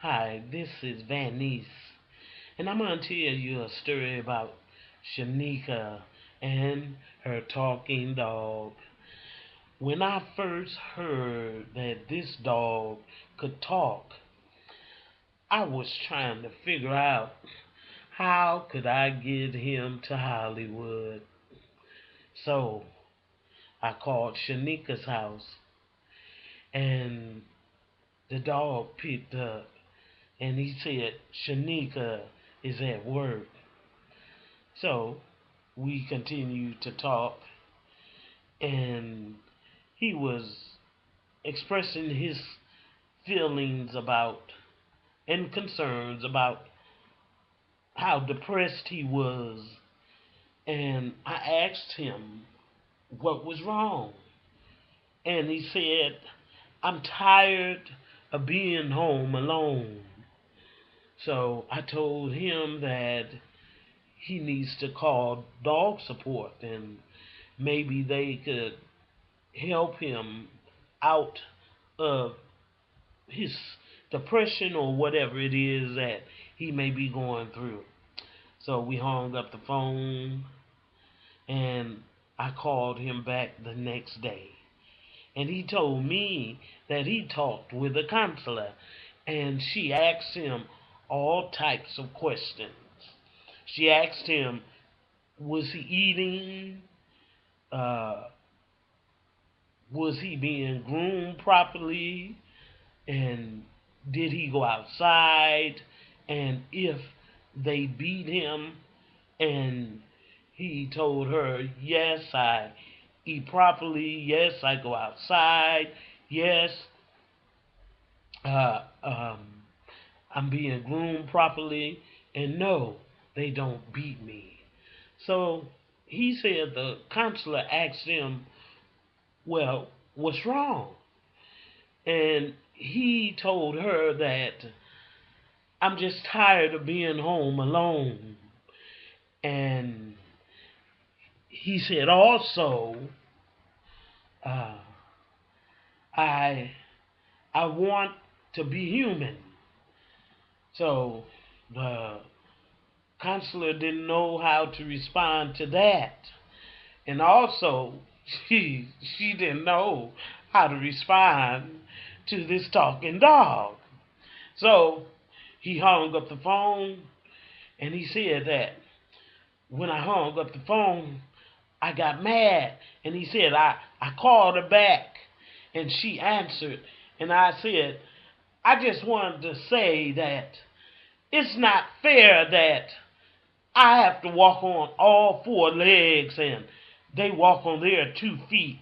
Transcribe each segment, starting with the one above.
Hi, this is Vanice, and I'm going to tell you a story about Shanika and her talking dog. When I first heard that this dog could talk, I was trying to figure out how could I get him to Hollywood. So I called Shanika's house, and the dog picked up, and he said Shanika is at work. So we continued to talk, and he was expressing his feelings about and concerns about how depressed he was. And I asked him what was wrong. And he said, I'm tired of being home alone. So I told him that he needs to call dog support and maybe they could help him out of his depression or whatever it is that he may be going through. So we hung up the phone and I called him back the next day. And he told me that he talked with a counselor and she asked him all types of questions. She asked him, was he eating? Uh, was he being groomed properly? And did he go outside? And if they beat him, and he told her, yes, I eat properly. Yes, I go outside. Yes, uh, um, I'm being groomed properly. And no, they don't beat me. So he said the counselor asked him, well, what's wrong? And he told her that I'm just tired of being home alone. And he said also, uh, I I want to be human. So the counselor didn't know how to respond to that. And also she didn't know how to respond to this talking dog. So he hung up the phone and he said that when I hung up the phone, I got mad. And he said, I called her back and she answered. And I said, I just wanted to say that it's not fair that I have to walk on all four legs and they walk on their 2 feet.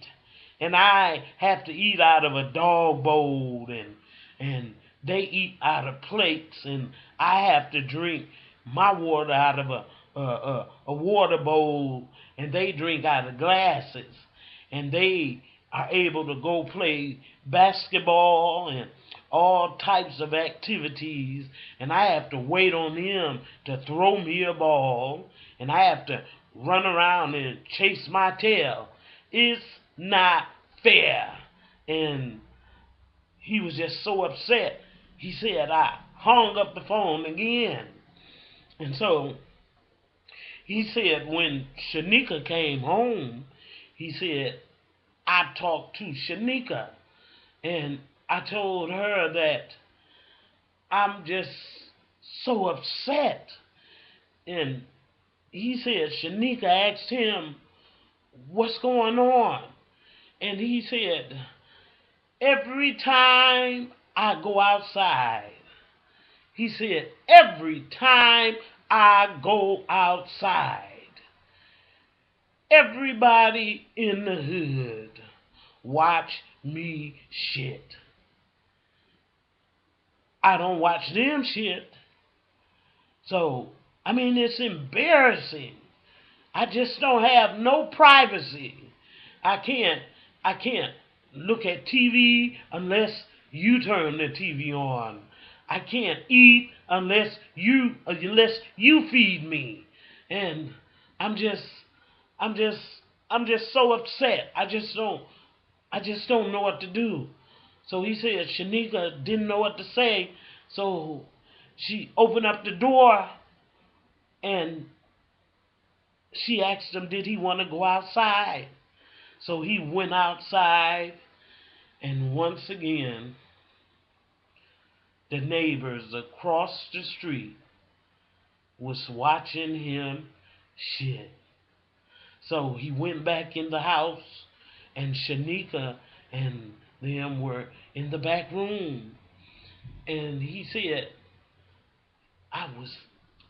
And I have to eat out of a dog bowl and they eat out of plates and I have to drink my water out of a water bowl and they drink out of glasses and they are able to go play basketball and all types of activities, and I have to wait on them to throw me a ball, and I have to run around and chase my tail. It's not fair. And he was just so upset. He said, I hung up the phone again. And so he said when Shanika came home, he said, I talked to Shanika and I told her that I'm just so upset. And he said Shanika asked him, what's going on? And he said, every time I go outside, he said, every time I go outside, everybody in the hood watch me shit. I don't watch them shit. So, I mean, it's embarrassing. I just don't have no privacy. I can't I can't look at TV unless you turn the TV on. I can't eat unless you feed me. And I'm just I'm just I'm just so upset. I just don't know what to do. So he said Shanika didn't know what to say. So she opened up the door and she asked him, did he want to go outside? So he went outside, and once again, the neighbors across the street was watching him shit. So he went back in the house, and Shanika and them were in the back room. And he said, I was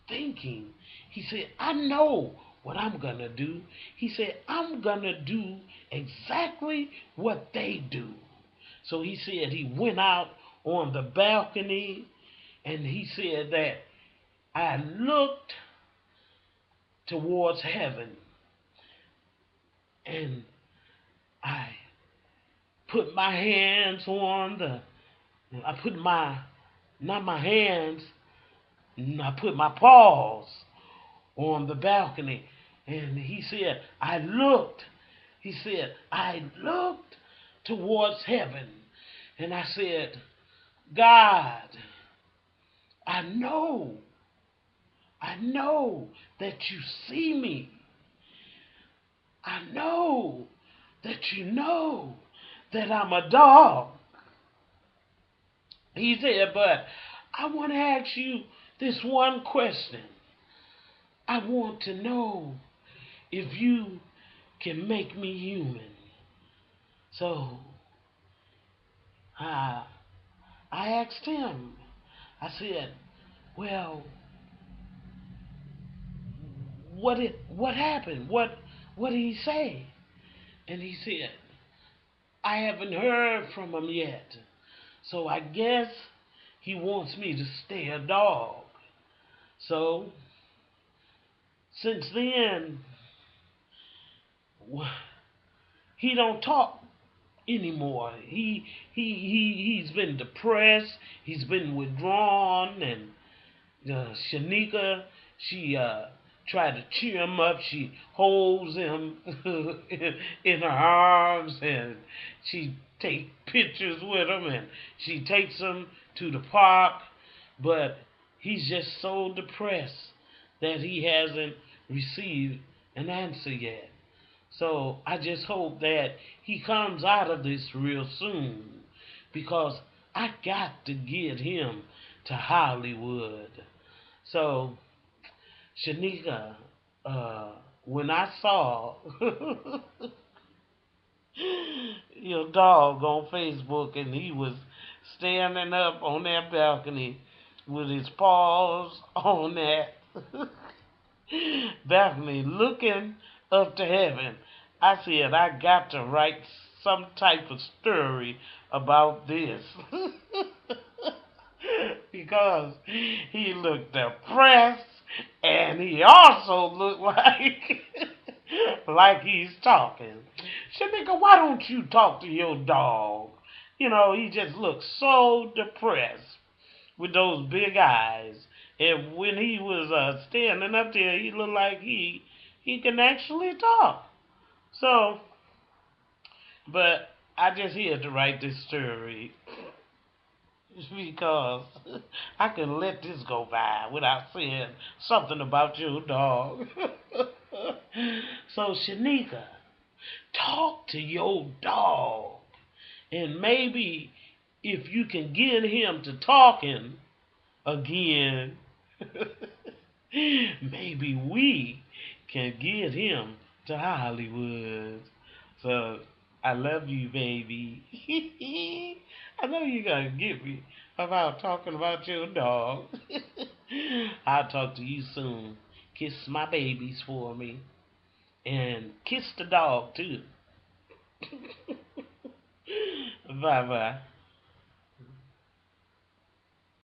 thinking, he said, I know what I'm going to do. He said, I'm going to do exactly what they do. So he said he went out on the balcony, and he said that I looked towards heaven, and I put my hands on I put my, not my hands, I put my paws on the balcony. And he said, he said, I looked towards heaven, and I said, God, I know that you see me. I know that you know that I'm a dog. He said, but I want to ask you this one question. I want to know if you can make me human. So I asked him, I said, well, what happened? What did he say? And he said, I haven't heard from him yet. So I guess he wants me to stay a dog. So since then, he don't talk anymore. He's been depressed. He's been withdrawn, and Shanika, she tried to cheer him up. She holds him in her arms, and she take pictures with him, and she takes him to the park. But he's just so depressed that he hasn't received an answer yet. So I just hope that he comes out of this real soon, because I got to get him to Hollywood. So, Shanika, when I saw your dog on Facebook, and he was standing up on that balcony with his paws on that balcony looking up to heaven, I said, I got to write some type of story about this. Because he looked depressed, and he also looked like he's talking. Shanika, why don't you talk to your dog? You know, he just looks so depressed with those big eyes. And when he was standing up there, he looked like he can actually talk. So, but I just had to write this story because I couldn't let this go by without saying something about your dog. So, Shanika, talk to your dog, and maybe if you can get him to talking again, maybe we can get him to Hollywood. So I love you, baby. I know you're gonna get me about talking about your dog. I'll talk to you soon. Kiss my babies for me. And kiss the dog too. Bye bye.